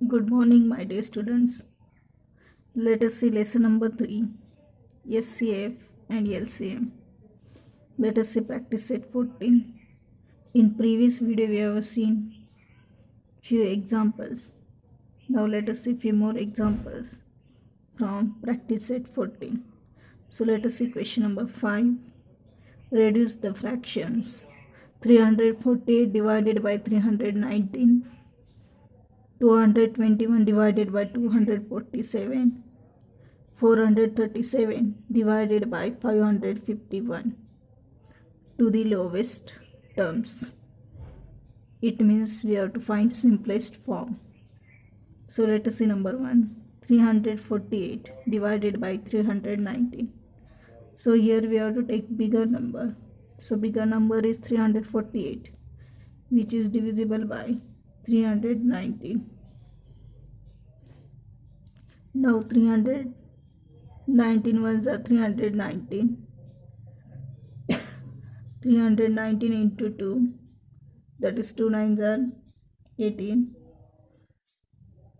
Good morning, my dear students. Let us see lesson number 3, SCF and LCM. Let us see practice set 14. In previous video, we have seen few examples. Now let us see few more examples from practice set 14. So let us see question number 5. Reduce the fractions. 348 divided by 319. 221 divided by 247. 437 divided by 551 to the lowest terms. It means we have to find simplest form. So let us see number 1. 348 divided by 319. So here we have to take bigger number. So bigger number is 348, which is divisible by 319. Now 319 ones are 319. 319 into 2, that is 2 nines are 18.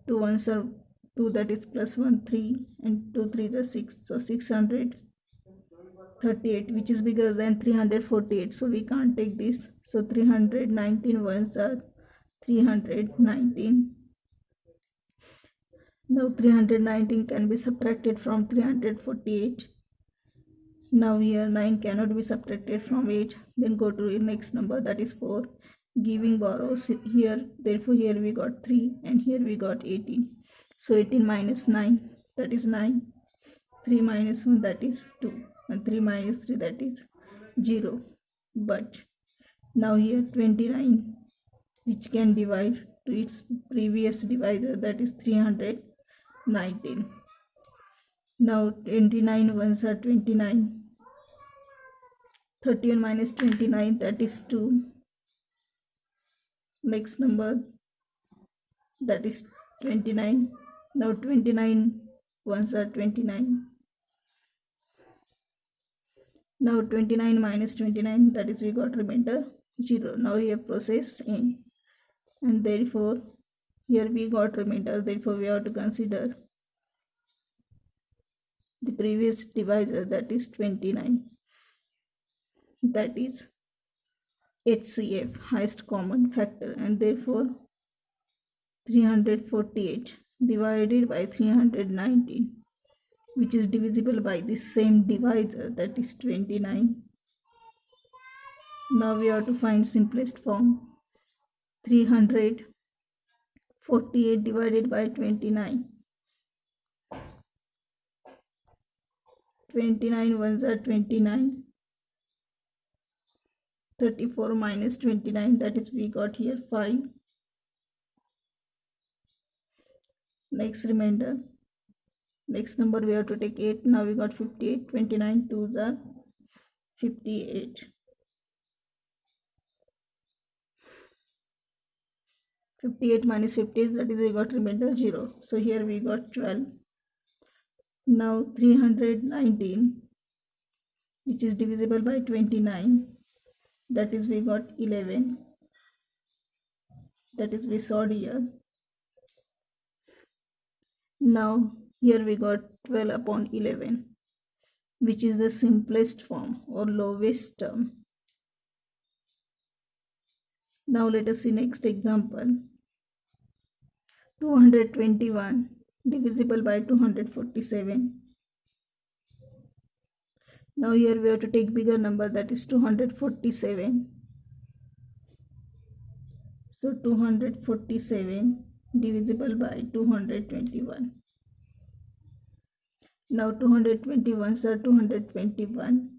2 ones are 2, that is plus 1 3, and 2 3s are 6. So 638, which is bigger than 348. So we can't take this. So 319 ones are 319. Now 319 can be subtracted from 348. Now here 9 cannot be subtracted from 8. Then go to the next number, that is 4. Giving borrows here. Therefore here we got 3 and here we got 18. So 18 minus 9, that is 9. 3 minus 1, that is 2. And 3 minus 3, that is 0. But now here 29, which can divide to its previous divisor, that is 319. Now 29 ones are 29. 31 minus 29, that is 2. Next number, that is 29. Now 29 ones are 29. Now 29 minus 29, that is we got remainder 0. Now here process in, and therefore here we got remainder. Therefore we have to consider the previous divisor, that is 29. That is HCF, highest common factor, and therefore 348 divided by 319, which is divisible by the same divisor, that is 29. Now we have to find simplest form. 348 divided by 29. 29 ones are 29. 34 minus 29, that is we got here 5. Next remainder. Next number we have to take 8. Now we got 58. 29 2s are 58. 58 minus 58, that is we got remainder 0. So here we got 12. Now 319, which is divisible by 29, that is we got 11. That is we saw here. Now here we got 12 upon 11, which is the simplest form or lowest term. Now let us see next example. 221 divisible by 247. Now here we have to take bigger number, that is 247. So 247 divisible by 221. Now 221 are 221.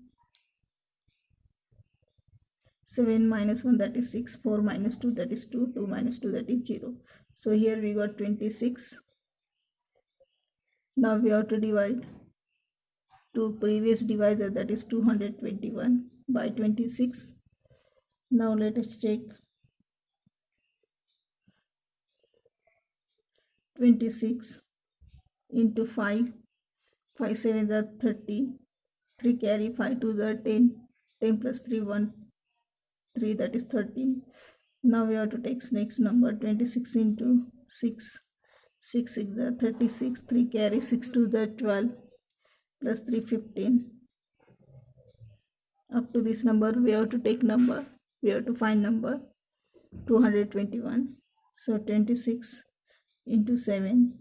7 minus 1, that is 6. 4 minus 2, that is 2. 2 minus 2, that is 0. So here we got 26. Now we have to divide to previous divisor, that is 221 by 26. Now let us check. 26 into 5. 5 7s are 30. 3 carry, 5 2s are 10. 10 plus 3 1 3, that is 13. Now we have to take next number, 26 into 6. 6 6 are 36, 3 carry, 6 2 are 12, plus 3 15. Up to this number we have to take number, we have to find number 221. So 26 into 7,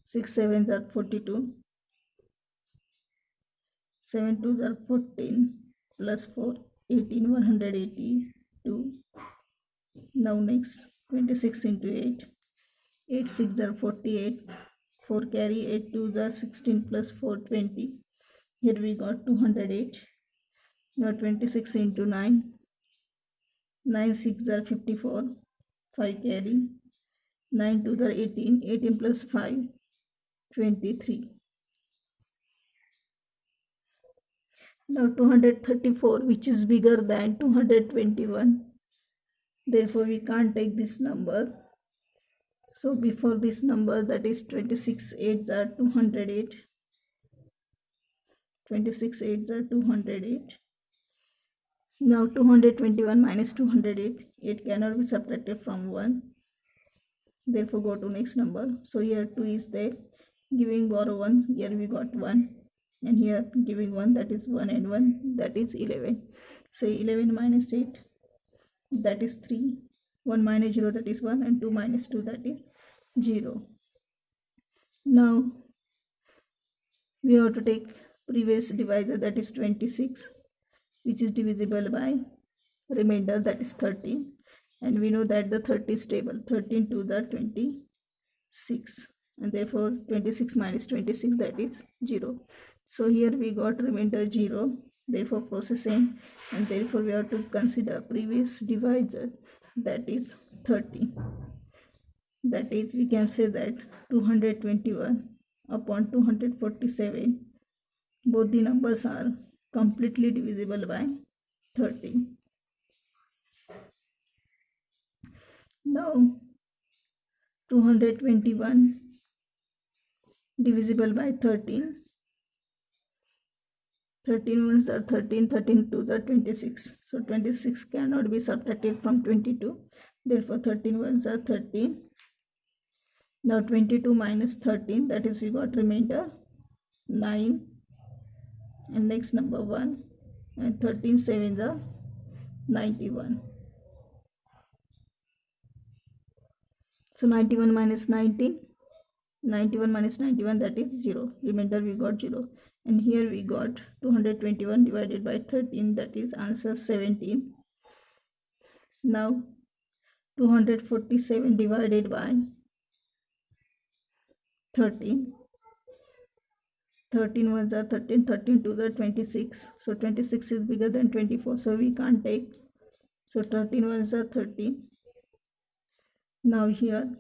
6 7s are 42, 7 2s are 14, plus 4 18, 182. Now next 26 into 8, 8 6 are 48, 4 carry, 8 2s are 16, plus 4 20. Here we got 208. Now 26 into 9, 9 6 are 54, 5 carry, 9 2s are 18, 18 plus 5 23. Now 234, which is bigger than 221. Therefore, we can't take this number. So before this number, that is 26 8s are 208. 26 8s are 208. Now 221 minus 208, 8 cannot be subtracted from 1. Therefore, go to next number. So here 2 is there. Giving borrow 1, here we got 1. And here giving 1, that is 1, and 1, that is 11. So 11 minus 8, that is 3. 1 minus 0, that is 1, and 2 minus 2, that is 0. Now we have to take previous divisor, that is 26, which is divisible by remainder, that is 13. And we know that the 30 is stable. 13 to the 26, and therefore 26 minus 26, that is 0. So here we got remainder 0, therefore process end, and therefore we have to consider previous divisor, that is 30. That is, we can say that 221 upon 247, both the numbers are completely divisible by 30. Now 221 divisible by 13. 13 ones are 13, 13 twos are 26. So 26 cannot be subtracted from 22. Therefore 13 ones are 13. Now 22 minus 13, that is, we got remainder 9. And next number 1. And 13 sevens are 91. So 91 minus 19, 91 minus 91, that is 0. Remainder we got 0. And here we got 221 divided by 13, that is answer 17. Now 247 divided by 13. 13 ones are 13, 13 twos are 26. So 26 is bigger than 24, so we can't take. So 13 ones are 13. Now here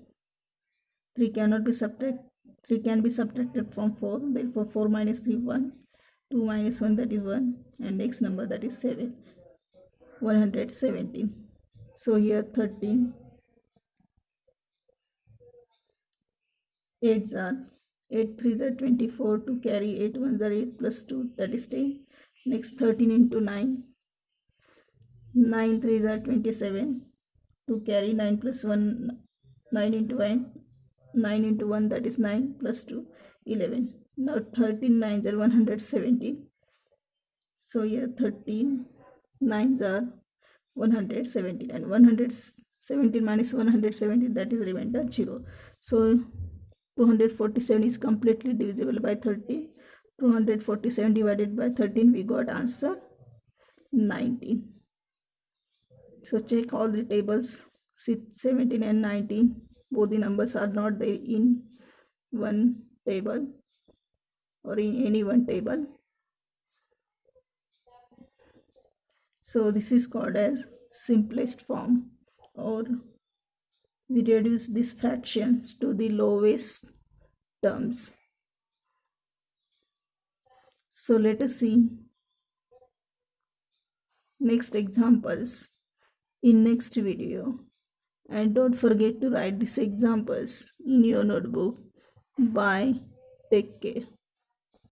3 cannot be subtracted. 3 can be subtracted from 4. Therefore 4 minus 3, 1. 2 minus 1, that is 1. And next number, that is 7. 117. So here 13. 8s are 8 3s are 24. To carry 8 1s are 8 plus 2, that is 10. Next 13 into 9. 9 3s are 27. To carry 9 plus 1, 9 into 1. 9 into 1, that is 9 plus 2, 11. Now 13 9s are 117. So here 13 9s are 117, and 117 minus 117, that is remainder 0. So 247 is completely divisible by 13. 247 divided by 13, we got answer 19. So check all the tables, 17 and 19. Both the numbers are not there in one table or in any one table. So this is called as simplest form, or we reduce these fractions to the lowest terms. So let us see next examples in next video. And don't forget to write these examples in your notebook. Bye. Take care.